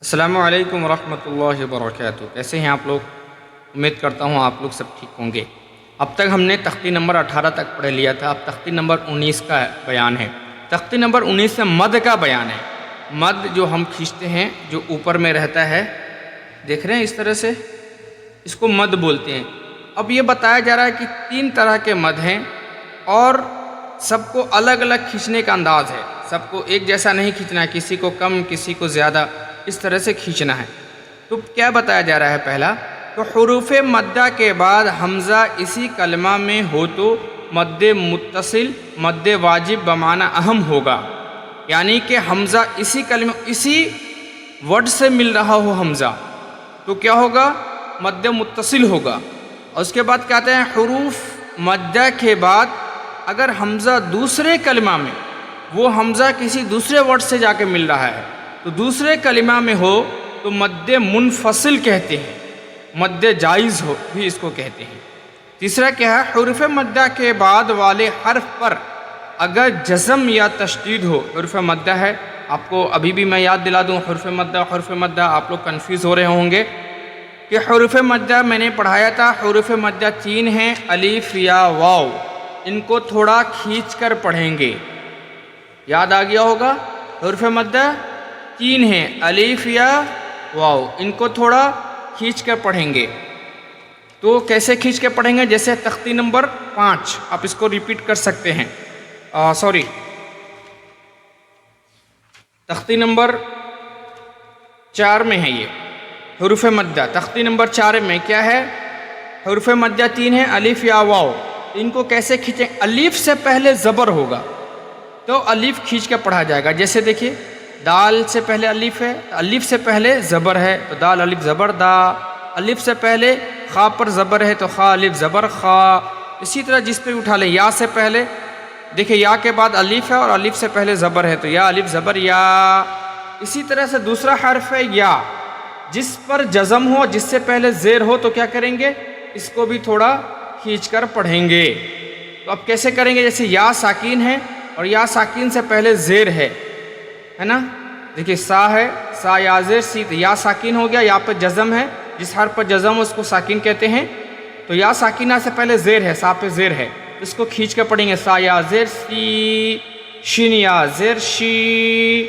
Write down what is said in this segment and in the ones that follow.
السلام علیکم ورحمۃ اللہ وبرکاتہ۔ کیسے ہیں آپ لوگ؟ امید کرتا ہوں آپ لوگ سب ٹھیک ہوں گے۔ اب تک ہم نے تختی نمبر 18 تک پڑھ لیا تھا، اب تختی نمبر 19 کا بیان ہے۔ تختی نمبر 19 سے مد کا بیان ہے۔ مد جو ہم کھینچتے ہیں، جو اوپر میں رہتا ہے، دیکھ رہے ہیں اس طرح سے، اس کو مد بولتے ہیں۔ اب یہ بتایا جا رہا ہے کہ 3 طرح کے مد ہیں اور سب کو الگ الگ کھینچنے کا انداز ہے، سب کو ایک جیسا نہیں کھینچنا ہے، کسی کو کم کسی کو زیادہ، اس طرح سے کھینچنا ہے۔ تو کیا بتایا جا رہا ہے؟ پہلا تو حروف مدہ کے بعد حمزہ اسی کلمہ میں ہو تو مد متصل مد واجب بمعنی اہم ہوگا، یعنی کہ حمزہ اسی کلمہ اسی ورڈ سے مل رہا ہو حمزہ تو کیا ہوگا؟ مد متصل ہوگا۔ اور اس کے بعد کہتے ہیں حروف مدہ کے بعد اگر حمزہ دوسرے کلمہ میں، وہ حمزہ کسی دوسرے ورڈ سے جا کے مل رہا ہے تو دوسرے کلمہ میں ہو تو مد منفصل کہتے ہیں، مد جائز ہو بھی اس کو کہتے ہیں۔ تیسرا کیا ہے؟ حروف مدہ کے بعد والے حرف پر اگر جزم یا تشدید ہو، حروف مدہ ہے، آپ کو ابھی بھی میں یاد دلا دوں حروف مدہ آپ لوگ کنفیوز ہو رہے ہوں گے کہ حروف مدہ میں نے پڑھایا تھا، حروف مدہ 3 ہیں، الف یا واو، ان کو تھوڑا کھینچ کر پڑھیں گے، یاد آ گیا ہوگا۔ حروف مدہ 3 ہیں، الف یا واو، ان کو تھوڑا کھینچ کر پڑھیں گے۔ تو کیسے کھینچ کے پڑھیں گے؟ جیسے تختی نمبر 5، آپ اس کو ریپیٹ کر سکتے ہیں، تختی نمبر 4 میں ہے یہ حروف مدہ۔ تختی نمبر 4 میں کیا ہے؟ حروف مدہ 3 ہیں، الف یا واو، ان کو کیسے کھینچیں؟ الف سے پہلے زبر ہوگا تو الف کھینچ کے پڑھا جائے گا۔ جیسے دیکھیے دال سے پہلے الف ہے، الف سے پہلے زبر ہے تو دال الف زبر دا، الف سے پہلے خا پر زبر ہے تو خا الف زبر خا۔ اسی طرح جس پہ اٹھا لیں، یا سے پہلے دیکھیں یا کے بعد الف ہے اور الف سے پہلے زبر ہے تو یا الف زبر یا۔ اسی طرح سے دوسرا حرف ہے یا، جس پر جزم ہو، جس سے پہلے زیر ہو تو کیا کریں گے؟ اس کو بھی تھوڑا کھینچ کر پڑھیں گے۔ تو اب کیسے کریں گے؟ جیسے یا ساکین ہے اور یا ساکین سے پہلے زیر ہے نا، دیکھیے سا ہے، سا یا زیر سی، تو یا ساکین ہو گیا، یا پر جزم ہے، جس حرف پر جزم اس کو ساکین کہتے ہیں، تو یا ساکینہ سے پہلے زیر ہے، سا پہ زیر ہے، اس کو کھینچ کے پڑھیں گے، سا یا زیر سی، شین یا زیر شی،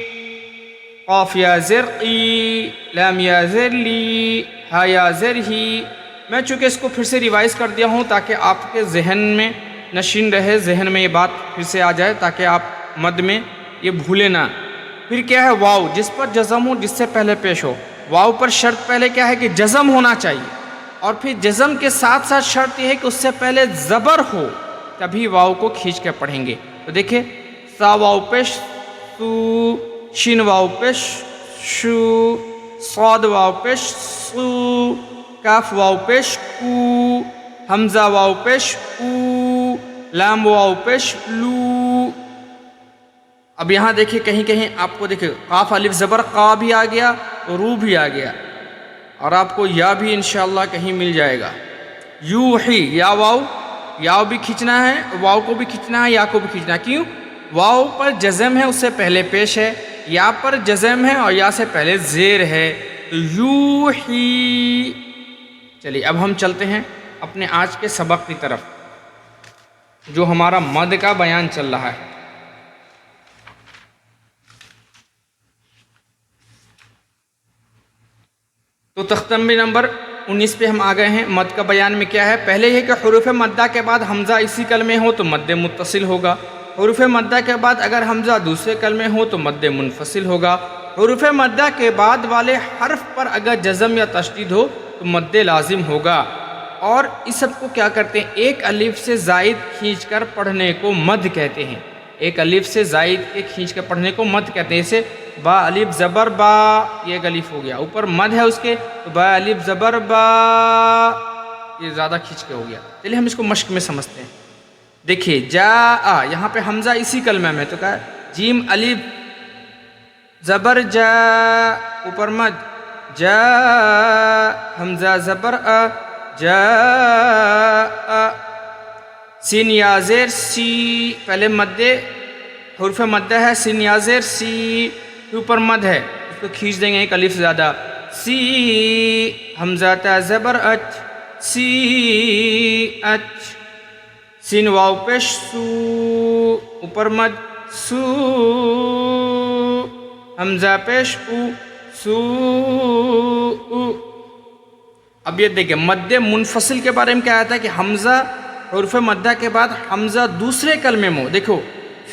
قاف یا زیر قی، لام یا زیر لی، ہا یا زیر ہی۔ میں چونکہ اس کو پھر سے ریوائز کر دیا ہوں تاکہ آپ کے ذہن میں نشین رہے، ذہن میں یہ بات پھر سے آ جائے تاکہ آپ مد میں یہ بھولے نہ۔ پھر کیا ہے؟ واو، جس پر جزم ہو، جس سے پہلے پیش ہو۔ واو پر شرط پہلے کیا ہے کہ جزم ہونا چاہیے، اور پھر جزم کے ساتھ ساتھ شرط یہ ہے کہ اس سے پہلے زبر ہو، تبھی واو کو کھینچ کے پڑھیں گے۔ تو دیکھیں سا واو پیش سو، شین واو پیش شو، صاد واو پیش سو، کاف واو پیش کو، حمزہ واو پیش او، لام واو پیش لو۔ اب یہاں دیکھیں کہیں کہیں آپ کو دیکھیں قاف الف زبر قا بھی آ گیا، رو بھی آ گیا، اور آپ کو یا بھی انشاءاللہ کہیں مل جائے گا۔ یوحی، یا واو، یا بھی کھینچنا ہے، واو کو بھی کھینچنا ہے، یا کو بھی کھینچنا ہے۔ کیوں؟ واو پر جزم ہے، اس سے پہلے پیش ہے، یا پر جزم ہے اور یا سے پہلے زیر ہے، تو یوحی۔ چلیے اب ہم چلتے ہیں اپنے آج کے سبق کی طرف، جو ہمارا مد کا بیان چل رہا ہے۔ تو تختی نمبر 19 پہ ہم آ گئے ہیں۔ مد کا بیان میں کیا ہے؟ پہلے یہ کہ حروف مدہ کے بعد حمزہ اسی کلمے ہو تو مد متصل ہوگا، حروف مدہ کے بعد اگر حمزہ دوسرے کلمے ہو تو مد منفصل ہوگا، حروف مدہ کے بعد والے حرف پر اگر جزم یا تشدید ہو تو مد لازم ہوگا۔ اور اس سب کو کیا کرتے ہیں؟ ایک الف سے زائد کھینچ کر پڑھنے کو مد کہتے ہیں، ایک الف سے زائد کے کھینچ کر پڑھنے کو مد کہتے ہیں۔ جیسے با الف زبر با، یہ ایک الف ہو گیا، اوپر مد ہے اس کے، تو با الف زبر با، یہ زیادہ کھینچ کے ہو گیا۔ چلیے ہم اس کو مشق میں سمجھتے ہیں۔ دیکھیے جا، یہاں پہ حمزہ اسی کلمہ میں، تو کہا جیم الف زبر جا، اوپر مد، جا حمزہ زبر جا، سین یا زیر سی، پہلے مد حرف مدہ ہے، سین یا زیر سی، اوپر مد ہے، اس تو کھینچ دیں گے ایک الف زیادہ. سی حمزہ تا زبر اچ سی اچ. سین واو پیش سو اوپر مد سو حمزہ پیش او سو او. اب یہ دیکھیں مد منفصل کے بارے میں کیا آتا ہے کہ حمزہ حروف مدہ کے بعد حمزہ دوسرے کلمے میں. دیکھو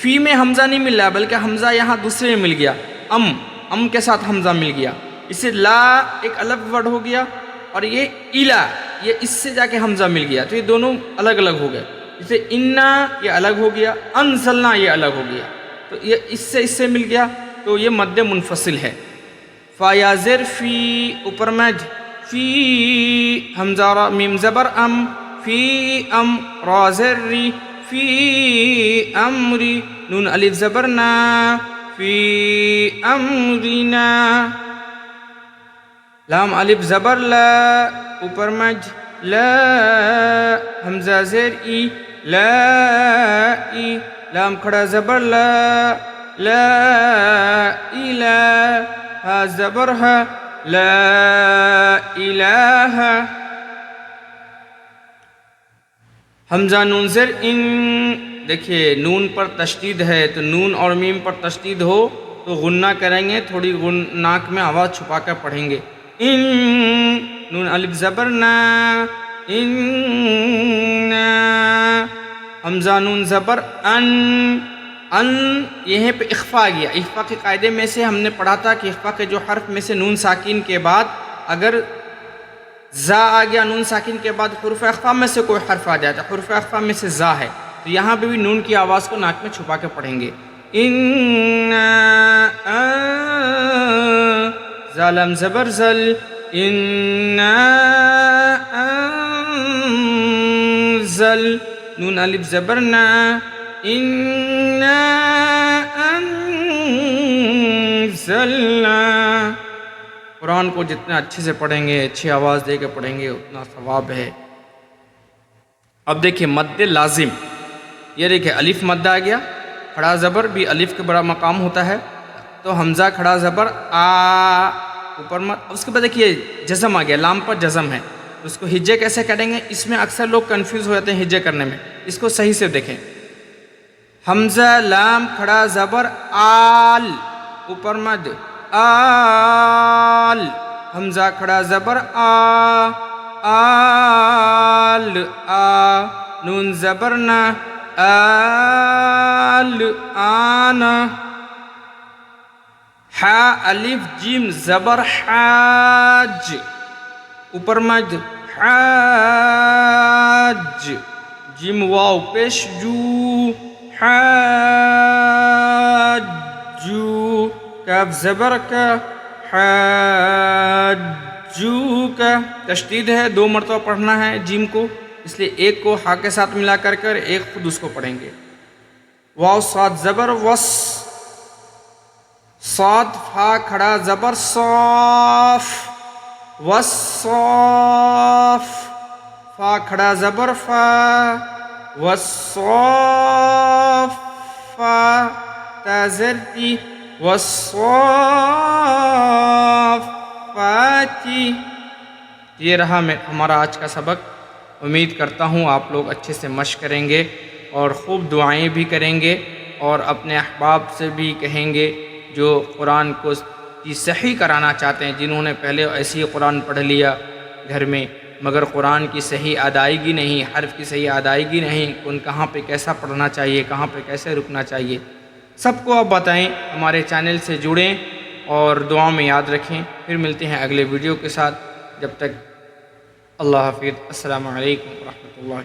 فی میں حمزہ نہیں مل رہا بلکہ حمزہ یہاں دوسرے میں مل گیا. ام کے ساتھ حمزہ مل گیا. اسے لا ایک الگ ورڈ ہو گیا اور یہ الا یہ اس سے جا کے حمزہ مل گیا تو یہ دونوں الگ الگ ہو گئے. جیسے انا یہ الگ ہو گیا انزلنا یہ الگ ہو گیا تو یہ اس سے مل گیا تو یہ مد منفصل ہے. فا یا زر فی اوپر مد فی حمزہ را میم زبر ام فی ام را زر ری فی امری نون الف زبر نا فی امرینا. لام الف زبر لا اوپر مج لا حمزہ زیر ای لا ای لام کھڑا زبر لا لا الہ ہا زبر ہا لا الہ. حمزہ نون زر ان دیکھیے نون پر تشدید ہے تو نون اور میم پر تشدید ہو تو غنہ کریں گے تھوڑی ناک میں آواز چھپا کر پڑھیں گے. ان نون الف زبر نا ان حمزہ نون زبر ان یہیں پہ اخفا گیا. اخفا کے قاعدے میں سے ہم نے پڑھا تھا کہ اخفا کے جو حرف میں سے نون ساکین کے بعد اگر زا آ گیا نون ساکین کے بعد حروف اخفا میں سے کوئی حرف آ جاتا ہے حروف اخفا میں سے زا ہے تو یہاں پہ بھی نون کی آواز کو ناک میں چھپا کے پڑھیں گے. زالم زبر زل انزل نون الف زبر نا انزلنا. قرآن کو جتنا اچھے سے پڑھیں گے اچھی آواز دے کے پڑھیں گے اتنا ثواب ہے. اب دیکھیں مد لازم یہ دیکھیں الف مد آ گیا کھڑا زبر بھی الف کے بڑا مقام ہوتا ہے تو حمزہ کھڑا زبر آ اوپر مد. اس کے بعد دیکھیے جزم آ گیا لام پر جزم ہے تو اس کو ہجے کیسے کریں گے اس میں اکثر لوگ کنفیوز ہو جاتے ہیں ہجے کرنے میں. اس کو صحیح سے دیکھیں حمزہ لام کھڑا زبر آل اوپر مد آل حمزہ کھڑا زبر آل آ نون زبر نا آل آنا. حا الف جیم زبر حاج اوپر مد حاج جیم واو پیش جو حاجو کاف زبر کا حاجو کا. تشدید ہے 2 مرتبہ پڑھنا ہے جیم کو اس لیے ایک کو ہا کے ساتھ ملا کر ایک خود اس کو پڑھیں گے. واو صاد زبر وس صاد فا کھڑا زبر صاف والصاف فا کھڑا زبر فا والصاف فا تا زرتی والصافاتی. یہ رہا ہمارا آج کا سبق. امید کرتا ہوں آپ لوگ اچھے سے مشق کریں گے اور خوب دعائیں بھی کریں گے اور اپنے احباب سے بھی کہیں گے جو قرآن کو صحیح کرانا چاہتے ہیں جنہوں نے پہلے ایسے ہی قرآن پڑھ لیا گھر میں مگر قرآن کی صحیح ادائیگی نہیں حرف کی صحیح ادائیگی نہیں کون کہاں پہ کیسا پڑھنا چاہیے کہاں پہ کیسے رکنا چاہیے سب کو آپ بتائیں. ہمارے چینل سے جڑیں اور دعا میں یاد رکھیں. پھر ملتے ہیں اگلے ویڈیو کے ساتھ. جب تک اللہ حافظ. السلام علیکم ورحمۃ اللہ.